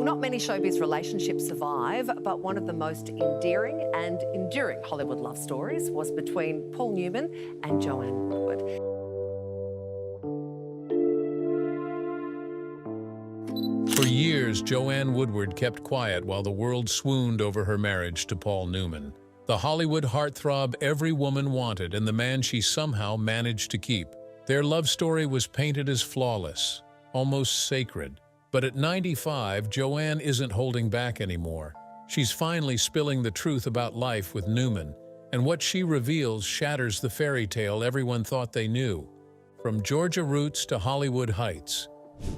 Well, not many showbiz relationships survive, but one of the most endearing and enduring Hollywood love stories was between Paul Newman and Joanne Woodward. For years, Joanne Woodward kept quiet while the world swooned over her marriage to Paul Newman, the Hollywood heartthrob every woman wanted and the man she somehow managed to keep. Their love story was painted as flawless, almost sacred. But at 95, Joanne isn't holding back anymore. She's finally spilling the truth about life with Newman, and what she reveals shatters the fairy tale everyone thought they knew. From Georgia roots to Hollywood heights.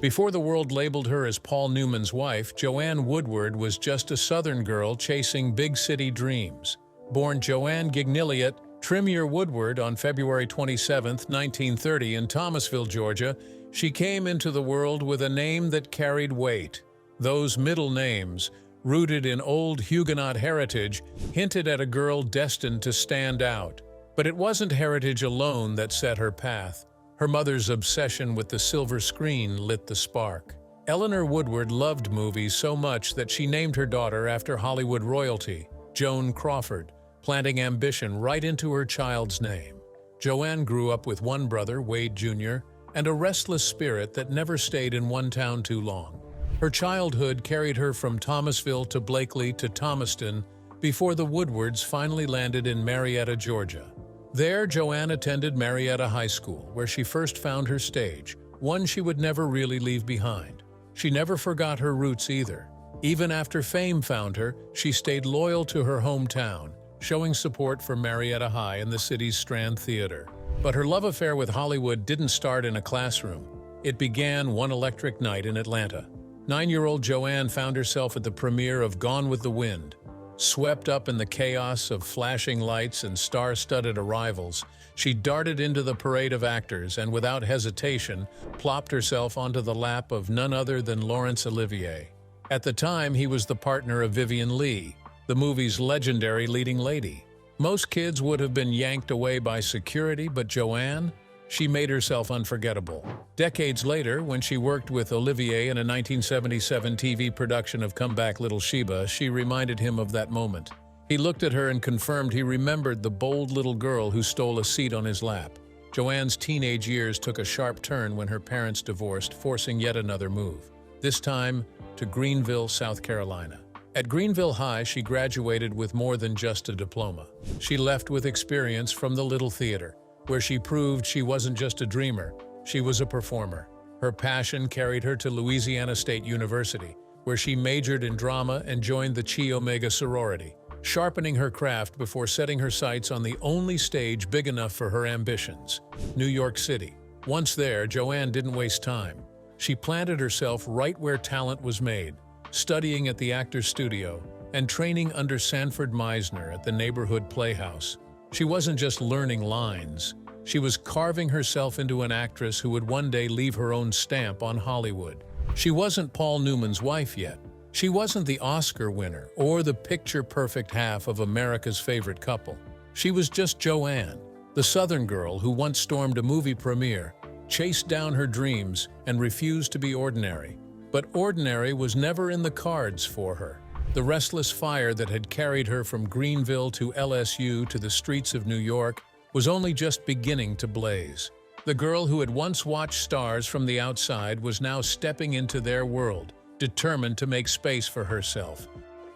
Before the world labeled her as Paul Newman's wife, Joanne Woodward was just a Southern girl chasing big city dreams. Born Joanne Gignilliot Trimier Woodward on February 27, 1930 in Thomasville, Georgia, she came into the world with a name that carried weight. Those middle names, rooted in old Huguenot heritage, hinted at a girl destined to stand out. But it wasn't heritage alone that set her path. Her mother's obsession with the silver screen lit the spark. Eleanor Woodward loved movies so much that she named her daughter after Hollywood royalty, Joan Crawford, planting ambition right into her child's name. Joanne grew up with one brother, Wade Jr., and a restless spirit that never stayed in one town too long. Her childhood carried her from Thomasville to Blakely to Thomaston before the Woodwards finally landed in Marietta, Georgia. There, Joanne attended Marietta High School, where she first found her stage, one she would never really leave behind. She never forgot her roots either. Even after fame found her, she stayed loyal to her hometown, showing support for Marietta High and the city's Strand Theater. But her love affair with Hollywood didn't start in a classroom. It began one electric night in Atlanta. 9-year-old Joanne found herself at the premiere of Gone with the Wind. Swept up in the chaos of flashing lights and star-studded arrivals, she darted into the parade of actors and without hesitation plopped herself onto the lap of none other than Laurence Olivier. At the time, he was the partner of Vivien Leigh, the movie's legendary leading lady. Most kids would have been yanked away by security, but Joanne, she made herself unforgettable. Decades later, when she worked with Olivier in a 1977 TV production of Come Back Little Sheba, she reminded him of that moment. He looked at her and confirmed he remembered the bold little girl who stole a seat on his lap. Joanne's teenage years took a sharp turn when her parents divorced, forcing yet another move, this time to Greenville, South Carolina. At Greenville High, she graduated with more than just a diploma. She left with experience from the Little Theater, where she proved she wasn't just a dreamer, she was a performer. Her passion carried her to Louisiana State University, where she majored in drama and joined the Chi Omega sorority, sharpening her craft before setting her sights on the only stage big enough for her ambitions, New York City. Once there, Joanne didn't waste time. She planted herself right where talent was made, studying at the Actors Studio and training under Sanford Meisner at the neighborhood playhouse. She wasn't just learning lines, she was carving herself into an actress who would one day leave her own stamp on Hollywood. She wasn't Paul Newman's wife yet. She wasn't the Oscar winner or the picture-perfect half of America's favorite couple. She was just Joanne, the Southern girl who once stormed a movie premiere, chased down her dreams, and refused to be ordinary. But ordinary was never in the cards for her. The restless fire that had carried her from Greenville to LSU to the streets of New York was only just beginning to blaze. The girl who had once watched stars from the outside was now stepping into their world, determined to make space for herself,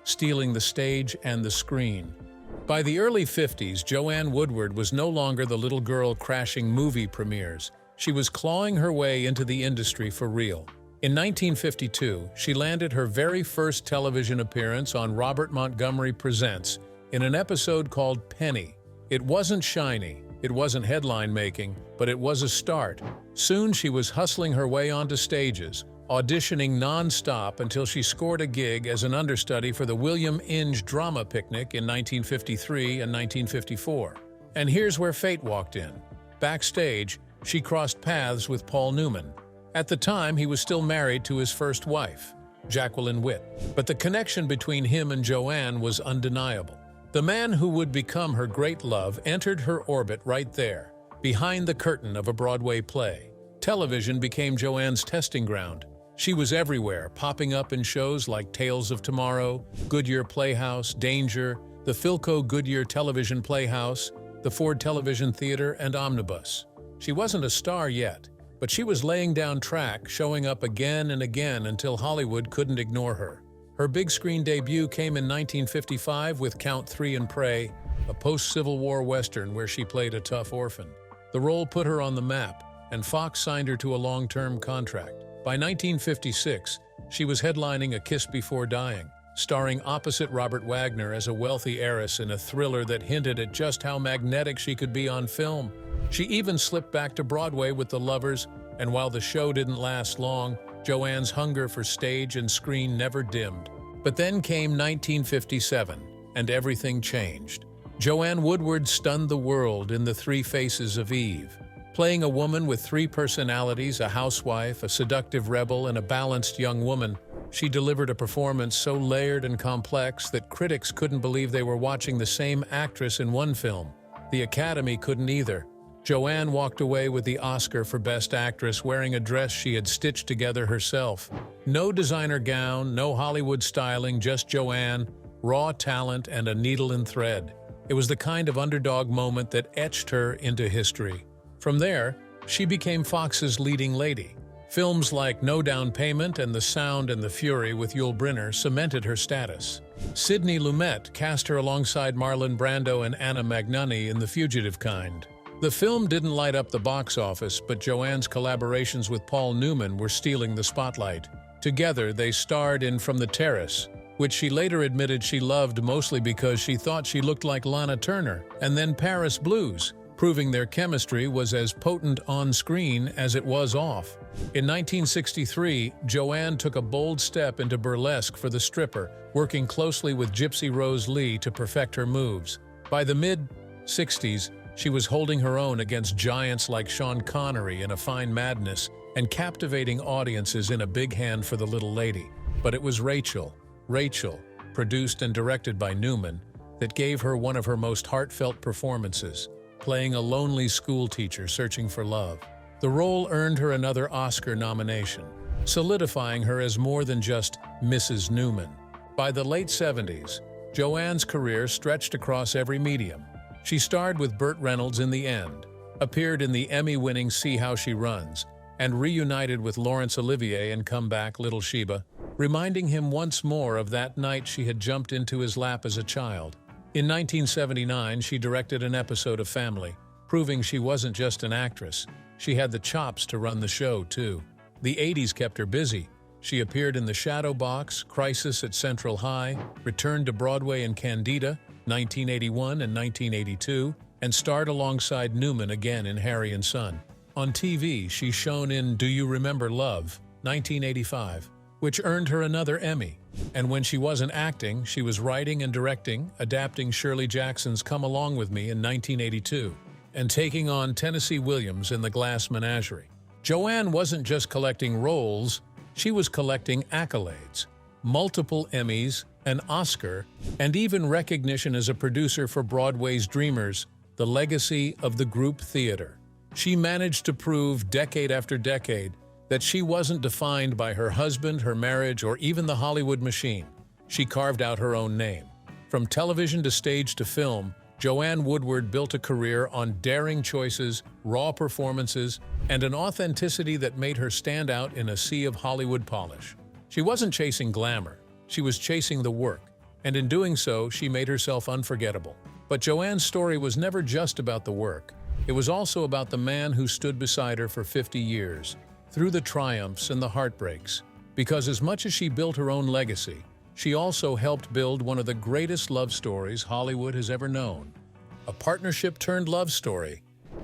stealing the stage and the screen. By the early 50s, Joanne Woodward was no longer the little girl crashing movie premieres. She was clawing her way into the industry for real. In 1952, she landed her very first television appearance on Robert Montgomery Presents in an episode called Penny. It wasn't shiny, it wasn't headline-making, but it was a start. Soon she was hustling her way onto stages, auditioning non-stop until she scored a gig as an understudy for the William Inge Drama Picnic in 1953 and 1954. And here's where fate walked in. Backstage, she crossed paths with Paul Newman. At the time, he was still married to his first wife, Jacqueline Witt. But the connection between him and Joanne was undeniable. The man who would become her great love entered her orbit right there, behind the curtain of a Broadway play. Television became Joanne's testing ground. She was everywhere, popping up in shows like Tales of Tomorrow, Goodyear Playhouse, Danger, the Philco Goodyear Television Playhouse, the Ford Television Theater, and Omnibus. She wasn't a star yet, but she was laying down track, showing up again and again until Hollywood couldn't ignore her. Her big-screen debut came in 1955 with Count Three and Pray, a post-Civil War Western where she played a tough orphan. The role put her on the map, and Fox signed her to a long-term contract. By 1956, she was headlining A Kiss Before Dying, starring opposite Robert Wagner as a wealthy heiress in a thriller that hinted at just how magnetic she could be on film. She even slipped back to Broadway with The Lovers, and while the show didn't last long, Joanne's hunger for stage and screen never dimmed. But then came 1957, and everything changed. Joanne Woodward stunned the world in The Three Faces of Eve. Playing a woman with three personalities, a housewife, a seductive rebel, and a balanced young woman, she delivered a performance so layered and complex that critics couldn't believe they were watching the same actress in one film. The Academy couldn't either. Joanne walked away with the Oscar for Best Actress wearing a dress she had stitched together herself. No designer gown, no Hollywood styling, just Joanne, raw talent, and a needle and thread. It was the kind of underdog moment that etched her into history. From there, she became Fox's leading lady. Films like No Down Payment and The Sound and the Fury with Yul Brynner cemented her status. Sidney Lumet cast her alongside Marlon Brando and Anna Magnani in The Fugitive Kind. The film didn't light up the box office, but Joanne's collaborations with Paul Newman were stealing the spotlight. Together, they starred in From the Terrace, which she later admitted she loved mostly because she thought she looked like Lana Turner, and then Paris Blues, proving their chemistry was as potent on-screen as it was off. In 1963, Joanne took a bold step into burlesque for The Stripper, working closely with Gypsy Rose Lee to perfect her moves. By the mid-60s, she was holding her own against giants like Sean Connery in A Fine Madness and captivating audiences in A Big Hand for the Little Lady. But it was Rachel, produced and directed by Newman, that gave her one of her most heartfelt performances, playing a lonely schoolteacher searching for love. The role earned her another Oscar nomination, solidifying her as more than just Mrs. Newman. By the late 70s, Joanne's career stretched across every medium. She starred with Burt Reynolds in The End, appeared in the Emmy-winning See How She Runs, and reunited with Laurence Olivier in Comeback, Little Sheba, reminding him once more of that night she had jumped into his lap as a child. In 1979, she directed an episode of Family, proving she wasn't just an actress. She had the chops to run the show, too. The 80s kept her busy. She appeared in The Shadow Box, Crisis at Central High, returned to Broadway in Candida, 1981 and 1982, and starred alongside Newman again in Harry and Son. On TV, she shone in Do You Remember Love, 1985, which earned her another Emmy. And when she wasn't acting, she was writing and directing, adapting Shirley Jackson's Come Along With Me in 1982, and taking on Tennessee Williams in The Glass Menagerie. Joanne wasn't just collecting roles, she was collecting accolades, multiple Emmys, an Oscar, and even recognition as a producer for Broadway's Dreamers, the legacy of the group theater. She managed to prove decade after decade that she wasn't defined by her husband, her marriage, or even the Hollywood machine. She carved out her own name. From television to stage to film, Joanne Woodward built a career on daring choices, raw performances, and an authenticity that made her stand out in a sea of Hollywood polish. She wasn't chasing glamour, she was chasing the work, and in doing so, she made herself unforgettable. But Joanne's story was never just about the work. It was also about the man who stood beside her for 50 years, through the triumphs and the heartbreaks. Because as much as she built her own legacy, she also helped build one of the greatest love stories Hollywood has ever known. A partnership-turned-love story.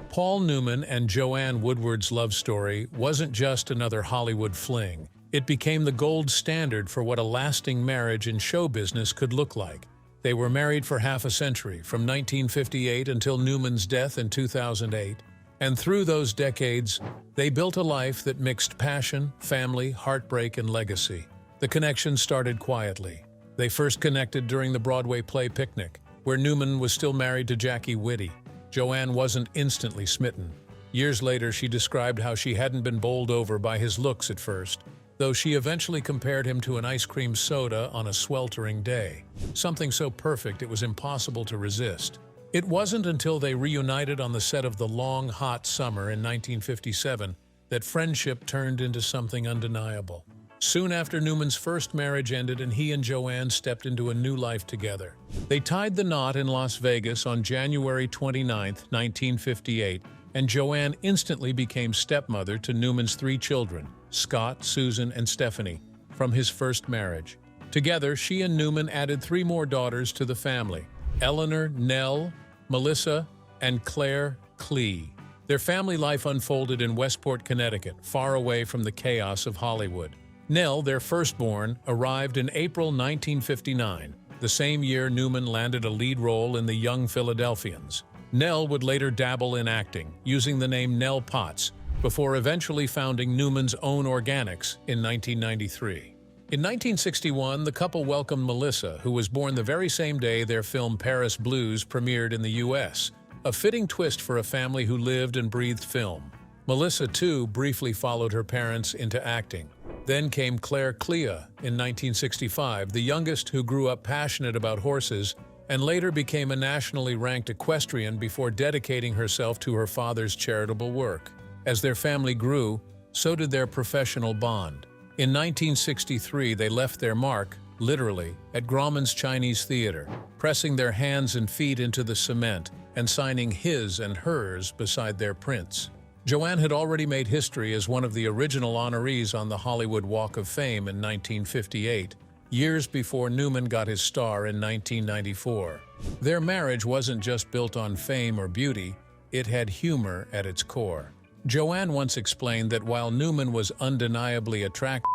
Paul Newman and Joanne Woodward's love story wasn't just another Hollywood fling. It became the gold standard for what a lasting marriage in show business could look like. They were married for half a century, from 1958 until Newman's death in 2008. And through those decades, they built a life that mixed passion, family, heartbreak, and legacy. The connection started quietly. They first connected during the Broadway play Picnic, where Newman was still married to Jackie Whitty. Joanne wasn't instantly smitten. Years later, she described how she hadn't been bowled over by his looks at first, though she eventually compared him to an ice cream soda on a sweltering day, something so perfect it was impossible to resist. It wasn't until they reunited on the set of The Long Hot Summer in 1957 that friendship turned into something undeniable. Soon after Newman's first marriage ended and he and Joanne stepped into a new life together. They tied the knot in Las Vegas on January 29, 1958, and Joanne instantly became stepmother to Newman's 3 children, Scott, Susan, and Stephanie, from his first marriage. Together, she and Newman added 3 more daughters to the family: Eleanor, Nell, Melissa, and Claire Clee. Their family life unfolded in Westport, Connecticut, far away from the chaos of Hollywood. Nell, their firstborn, arrived in April 1959, the same year Newman landed a lead role in The Young Philadelphians. Nell would later dabble in acting, using the name Nell Potts, before eventually founding Newman's own Organics in 1993. In 1961, the couple welcomed Melissa, who was born the very same day their film Paris Blues premiered in the U.S., a fitting twist for a family who lived and breathed film. Melissa, too, briefly followed her parents into acting. Then came Claire Clee in 1965, the youngest, who grew up passionate about horses and later became a nationally ranked equestrian before dedicating herself to her father's charitable work. As their family grew, so did their professional bond. In 1963, they left their mark, literally, at Grauman's Chinese Theater, pressing their hands and feet into the cement and signing his and hers beside their prints. Joanne had already made history as one of the original honorees on the Hollywood Walk of Fame in 1958, years before Newman got his star in 1994. Their marriage wasn't just built on fame or beauty, it had humor at its core. Joanne once explained that while Newman was undeniably attractive,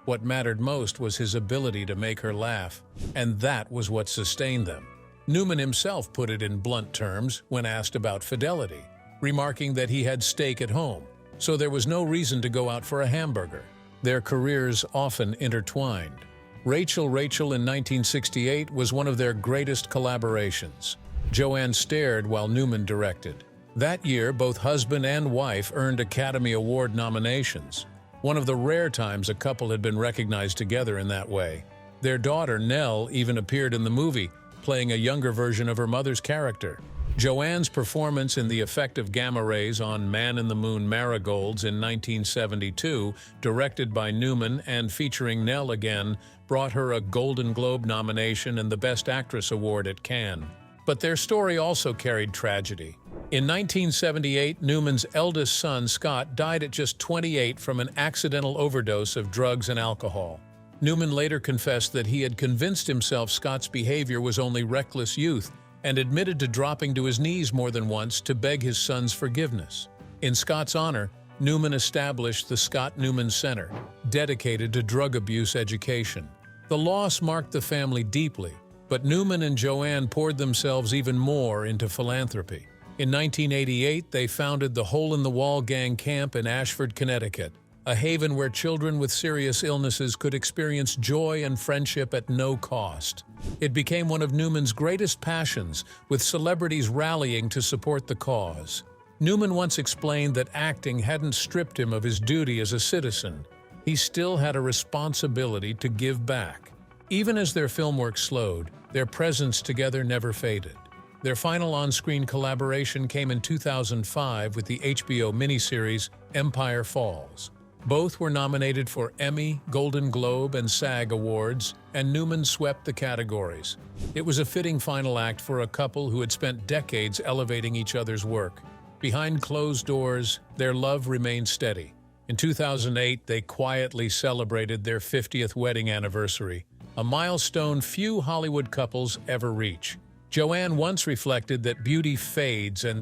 what mattered most was his ability to make her laugh, and that was what sustained them. Newman himself put it in blunt terms when asked about fidelity, remarking that he had steak at home, so there was no reason to go out for a hamburger. Their careers often intertwined. Rachel in 1968 was one of their greatest collaborations. Joanne stared while Newman directed. That year, both husband and wife earned Academy Award nominations, one of the rare times a couple had been recognized together in that way. Their daughter, Nell, even appeared in the movie, playing a younger version of her mother's character. Joanne's performance in the effect of gamma rays on Man in the Moon Marigolds in 1972, directed by Newman and featuring Nell again, brought her a Golden Globe nomination and the Best Actress award at Cannes. But their story also carried tragedy. In 1978, Newman's eldest son, Scott, died at just 28 from an accidental overdose of drugs and alcohol. Newman later confessed that he had convinced himself Scott's behavior was only reckless youth and admitted to dropping to his knees more than once to beg his son's forgiveness. In Scott's honor, Newman established the Scott Newman Center, dedicated to drug abuse education. The loss marked the family deeply, but Newman and Joanne poured themselves even more into philanthropy. In 1988, they founded the Hole in the Wall Gang Camp in Ashford, Connecticut, a haven where children with serious illnesses could experience joy and friendship at no cost. It became one of Newman's greatest passions, with celebrities rallying to support the cause. Newman once explained that acting hadn't stripped him of his duty as a citizen. He still had a responsibility to give back. Even as their film work slowed, their presence together never faded. Their final on-screen collaboration came in 2005 with the HBO miniseries Empire Falls. Both were nominated for Emmy, Golden Globe, and SAG awards, and Newman swept the categories. It was a fitting final act for a couple who had spent decades elevating each other's work. Behind closed doors, their love remained steady. In 2008, they quietly celebrated their 50th wedding anniversary, a milestone few Hollywood couples ever reach. Joanne once reflected that beauty fades and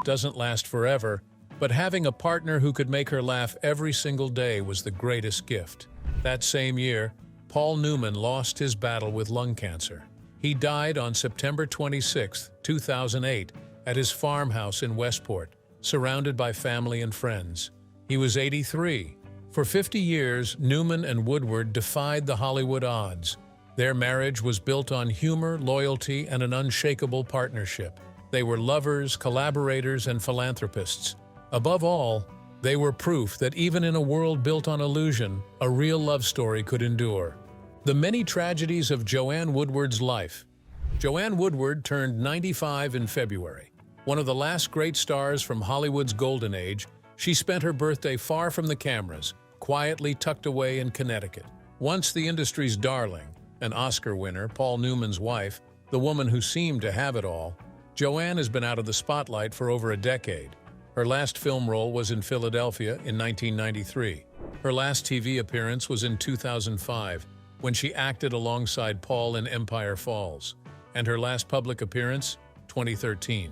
doesn't last forever, but having a partner who could make her laugh every single day was the greatest gift. That same year, Paul Newman lost his battle with lung cancer. He died on September 26, 2008, at his farmhouse in Westport, surrounded by family and friends. He was 83. For 50 years, Newman and Woodward defied the Hollywood odds. Their marriage was built on humor, loyalty, and an unshakable partnership. They were lovers, collaborators, and philanthropists. Above all, They were proof that even in a world built on illusion, a real love story could endure. The many tragedies of Joanne Woodward's life. Joanne Woodward turned 95 in February. One of the last great stars from Hollywood's golden age, she spent her birthday far from the cameras, quietly tucked away in Connecticut. Once the industry's darling, an Oscar winner, Paul Newman's wife, the woman who seemed to have it all, Joanne has been out of the spotlight for over a decade. Her last film role was in Philadelphia in 1993. Her last TV appearance was in 2005, when she acted alongside Paul in Empire Falls. And her last public appearance, 2013.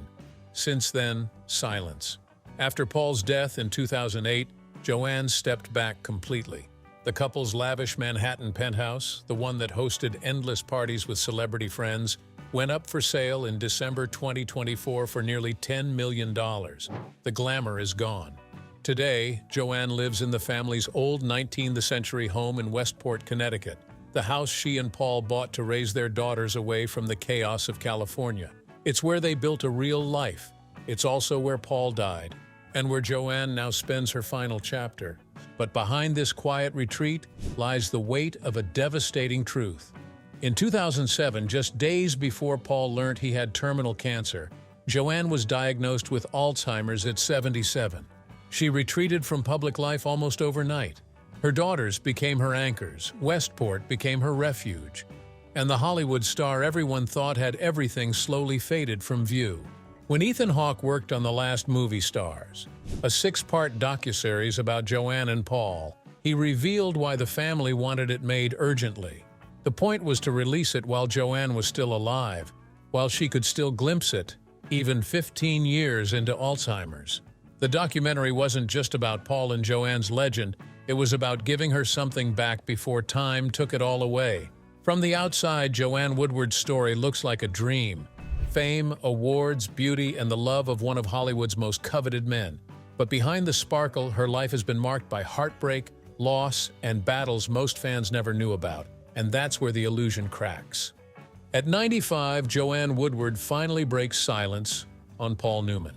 Since then, silence. After Paul's death in 2008, Joanne stepped back completely. The couple's lavish Manhattan penthouse, the one that hosted endless parties with celebrity friends, went up for sale in December 2024 for nearly $10 million. The glamour is gone. Today, Joanne lives in the family's old 19th century home in Westport, Connecticut, the house she and Paul bought to raise their daughters away from the chaos of California. It's where they built a real life. It's also where Paul died, and where Joanne now spends her final chapter. But behind this quiet retreat lies the weight of a devastating truth. In 2007, just days before Paul learned he had terminal cancer, Joanne was diagnosed with Alzheimer's at 77. She retreated from public life almost overnight. Her daughters became her anchors, Westport became her refuge, and the Hollywood star everyone thought had everything slowly faded from view. When Ethan Hawke worked on The Last Movie Stars, a 6-part docuseries about Joanne and Paul, he revealed why the family wanted it made urgently. The point was to release it while Joanne was still alive, while she could still glimpse it, even 15 years into Alzheimer's. The documentary wasn't just about Paul and Joanne's legend, it was about giving her something back before time took it all away. From the outside, Joanne Woodward's story looks like a dream. Fame, awards, beauty, and the love of one of Hollywood's most coveted men. But behind the sparkle, her life has been marked by heartbreak, loss, and battles most fans never knew about. And that's where the illusion cracks. At 95, Joanne Woodward finally breaks silence on Paul Newman.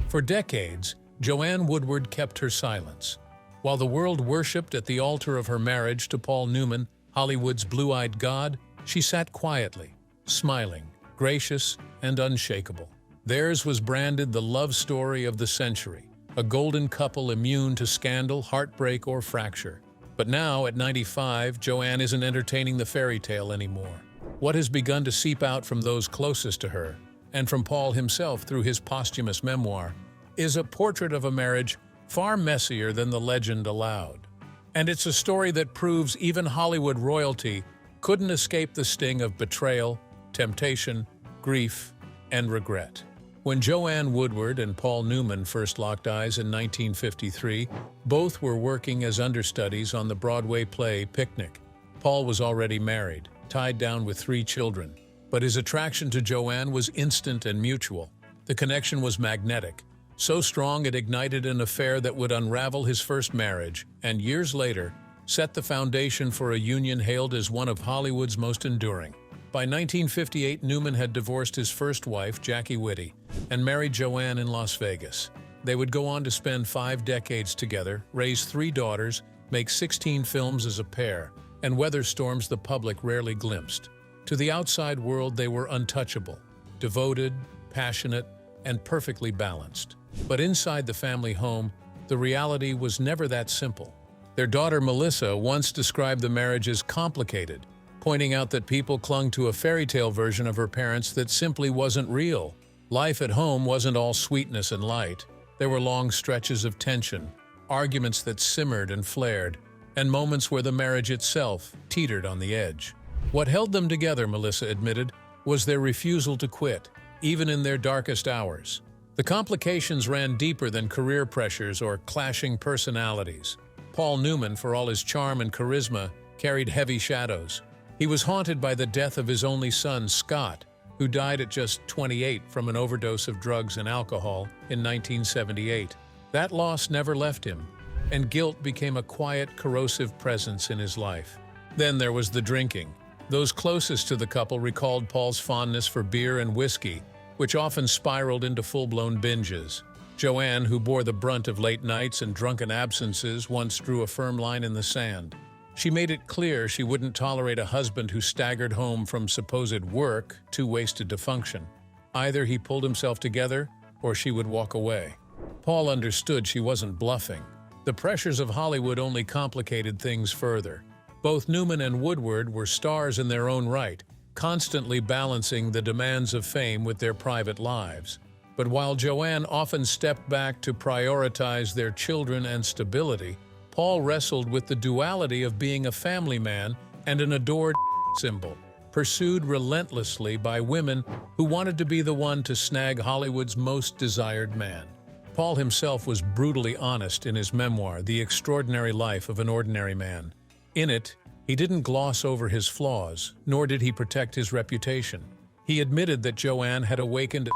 For decades, Joanne Woodward kept her silence. While the world worshipped at the altar of her marriage to Paul Newman, Hollywood's blue-eyed god, she sat quietly, smiling, gracious, and unshakable. Theirs was branded the love story of the century, a golden couple immune to scandal, heartbreak, or fracture. But now, at 95, Joanne isn't entertaining the fairy tale anymore. What has begun to seep out from those closest to her, and from Paul himself through his posthumous memoir, is a portrait of a marriage far messier than the legend allowed. And it's a story that proves even Hollywood royalty couldn't escape the sting of betrayal, temptation, grief, and regret. When Joanne Woodward and Paul Newman first locked eyes in 1953, both were working as understudies on the Broadway play Picnic. Paul was already married, tied down with 3 children, but his attraction to Joanne was instant and mutual. The connection was magnetic, so strong it ignited an affair that would unravel his first marriage, and years later, set the foundation for a union hailed as one of Hollywood's most enduring. By 1958, Newman had divorced his first wife, Jackie Whitty, and married Joanne in Las Vegas. They would go on to spend 5 decades together, raise 3 daughters, make 16 films as a pair, and weather storms the public rarely glimpsed. To the outside world, they were untouchable, devoted, passionate, and perfectly balanced. But inside the family home, the reality was never that simple. Their daughter Melissa once described the marriage as complicated, pointing out that people clung to a fairy tale version of her parents that simply wasn't real. Life at home wasn't all sweetness and light. There were long stretches of tension, arguments that simmered and flared, and moments where the marriage itself teetered on the edge. What held them together, Melissa admitted, was their refusal to quit, even in their darkest hours. The complications ran deeper than career pressures or clashing personalities. Paul Newman, for all his charm and charisma, carried heavy shadows. He was haunted by the death of his only son, Scott, who died at just 28 from an overdose of drugs and alcohol in 1978. That loss never left him, and guilt became a quiet, corrosive presence in his life. Then there was the drinking. Those closest to the couple recalled Paul's fondness for beer and whiskey, which often spiraled into full-blown binges. Joanne, who bore the brunt of late nights and drunken absences, once drew a firm line in the sand. She made it clear she wouldn't tolerate a husband who staggered home from supposed work, too wasted to function. Either he pulled himself together, or she would walk away. Paul understood she wasn't bluffing. The pressures of Hollywood only complicated things further. Both Newman and Woodward were stars in their own right, constantly balancing the demands of fame with their private lives. But while Joanne often stepped back to prioritize their children and stability, Paul wrestled with the duality of being a family man and an adored symbol, pursued relentlessly by women who wanted to be the one to snag Hollywood's most desired man. Paul himself was brutally honest in his memoir, The Extraordinary Life of an Ordinary Man. In it, he didn't gloss over his flaws, nor did he protect his reputation. He admitted that Joanne had awakened a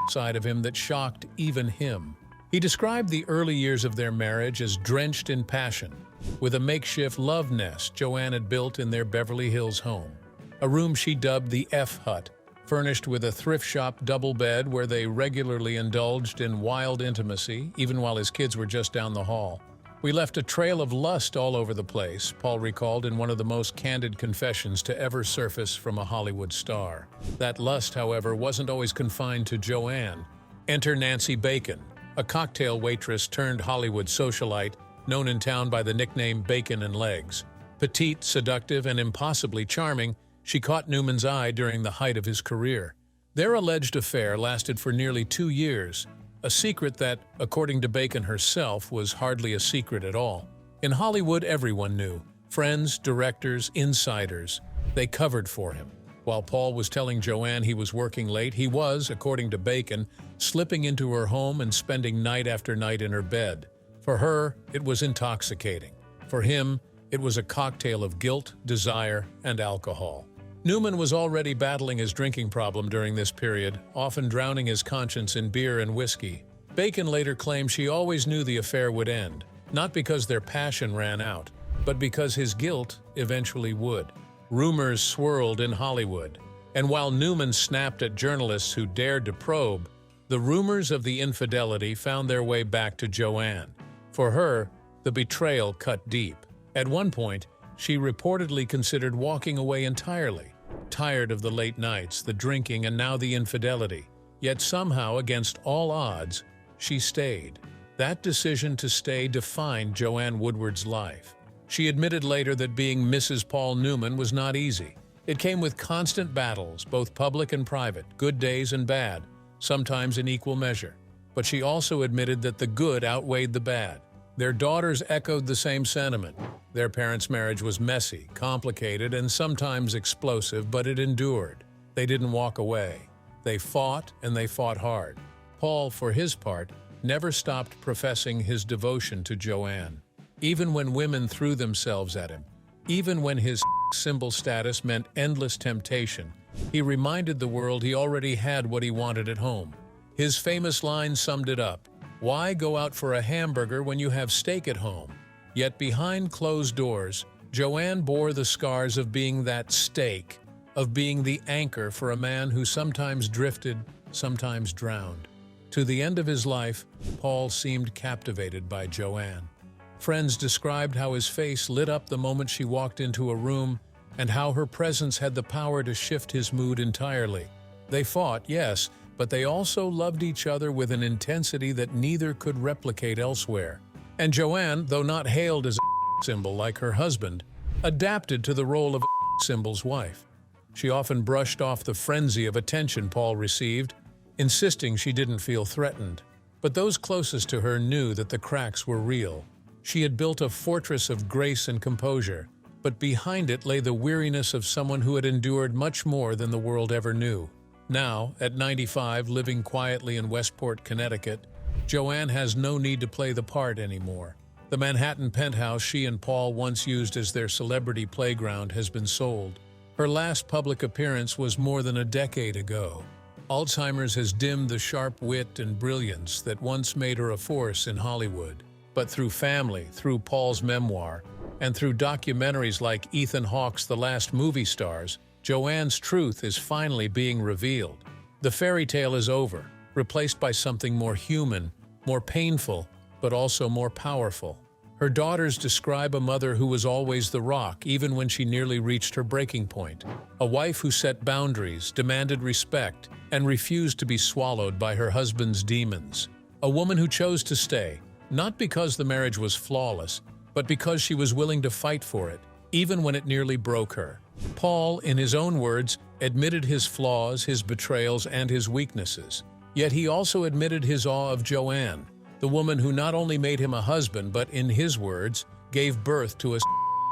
side of him that shocked even him. He described the early years of their marriage as drenched in passion, with a makeshift love nest Joanne had built in their Beverly Hills home. A room she dubbed the F Hut, furnished with a thrift shop double bed where they regularly indulged in wild intimacy, even while his kids were just down the hall. "We left a trail of lust all over the place," Paul recalled in one of the most candid confessions to ever surface from a Hollywood star. That lust, however, wasn't always confined to Joanne. Enter Nancy Bacon, a cocktail waitress turned Hollywood socialite, known in town by the nickname Bacon and Legs. Petite, seductive, and impossibly charming, she caught Newman's eye during the height of his career. Their alleged affair lasted for nearly 2 years, a secret that, according to Bacon herself, was hardly a secret at all. In Hollywood, everyone knew. Friends, directors, insiders. They covered for him. While Paul was telling Joanne he was working late, he was, according to Bacon, slipping into her home and spending night after night in her bed. For her, it was intoxicating. For him, it was a cocktail of guilt, desire, and alcohol. Newman was already battling his drinking problem during this period, often drowning his conscience in beer and whiskey. Bacon later claimed she always knew the affair would end, not because their passion ran out, but because his guilt eventually would. Rumors swirled in Hollywood, and while Newman snapped at journalists who dared to probe, the rumors of the infidelity found their way back to Joanne. For her, the betrayal cut deep. At one point, she reportedly considered walking away entirely, tired of the late nights, the drinking, and now the infidelity. Yet somehow, against all odds, she stayed. That decision to stay defined Joanne Woodward's life. She admitted later that being Mrs. Paul Newman was not easy. It came with constant battles, both public and private, good days and bad, sometimes in equal measure. But she also admitted that the good outweighed the bad. Their daughters echoed the same sentiment. Their parents' marriage was messy, complicated, and sometimes explosive, but it endured. They didn't walk away. They fought, and they fought hard. Paul, for his part, never stopped professing his devotion to Joanne. Even when women threw themselves at him, even when his symbol status meant endless temptation, he reminded the world he already had what he wanted at home. His famous line summed it up: "Why go out for a hamburger when you have steak at home?" Yet behind closed doors, Joanne bore the scars of being that steak, of being the anchor for a man who sometimes drifted, sometimes drowned. To the end of his life, Paul seemed captivated by Joanne. Friends described how his face lit up the moment she walked into a room and how her presence had the power to shift his mood entirely. They fought, yes, but they also loved each other with an intensity that neither could replicate elsewhere. And Joanne, though not hailed as a symbol like her husband, adapted to the role of a symbol's wife. She often brushed off the frenzy of attention Paul received, insisting she didn't feel threatened. But those closest to her knew that the cracks were real. She had built a fortress of grace and composure, but behind it lay the weariness of someone who had endured much more than the world ever knew. Now, at 95, living quietly in Westport, Connecticut, Joanne has no need to play the part anymore. The Manhattan penthouse she and Paul once used as their celebrity playground has been sold. Her last public appearance was more than a decade ago. Alzheimer's has dimmed the sharp wit and brilliance that once made her a force in Hollywood. But through family, through Paul's memoir, and through documentaries like Ethan Hawke's The Last Movie Stars, Joanne's truth is finally being revealed. The fairy tale is over, replaced by something more human, more painful, but also more powerful. Her daughters describe a mother who was always the rock, even when she nearly reached her breaking point. A wife who set boundaries, demanded respect, and refused to be swallowed by her husband's demons. A woman who chose to stay, not because the marriage was flawless, but because she was willing to fight for it, even when it nearly broke her. Paul, in his own words, admitted his flaws, his betrayals, and his weaknesses. Yet he also admitted his awe of Joanne, the woman who not only made him a husband, but, in his words, gave birth to a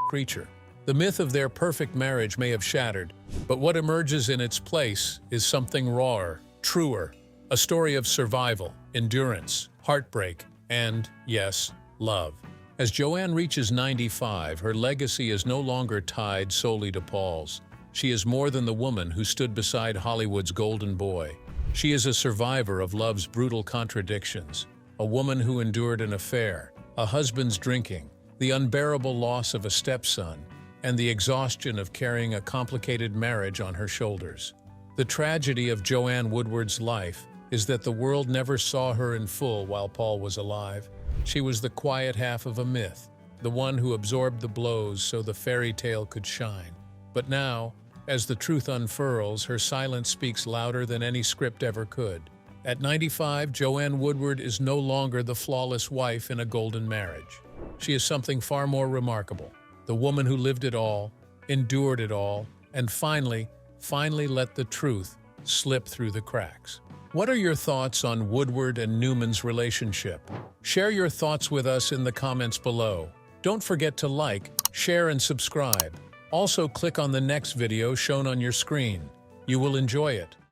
creature. The myth of their perfect marriage may have shattered, but what emerges in its place is something rawer, truer, a story of survival, endurance, heartbreak, and, yes, love. As Joanne reaches 95, her legacy is no longer tied solely to Paul's. She is more than the woman who stood beside Hollywood's golden boy. She is a survivor of love's brutal contradictions, a woman who endured an affair, a husband's drinking, the unbearable loss of a stepson, and the exhaustion of carrying a complicated marriage on her shoulders. The tragedy of Joanne Woodward's life is that the world never saw her in full while Paul was alive. She was the quiet half of a myth, the one who absorbed the blows so the fairy tale could shine. But now, as the truth unfurls, her silence speaks louder than any script ever could. At 95, Joanne Woodward is no longer the flawless wife in a golden marriage. She is something far more remarkable, the woman who lived it all, endured it all, and finally let the truth slip through the cracks. What are your thoughts on Woodward and Newman's relationship? Share your thoughts with us in the comments below. Don't forget to like, share, and subscribe. Also, click on the next video shown on your screen. You will enjoy it.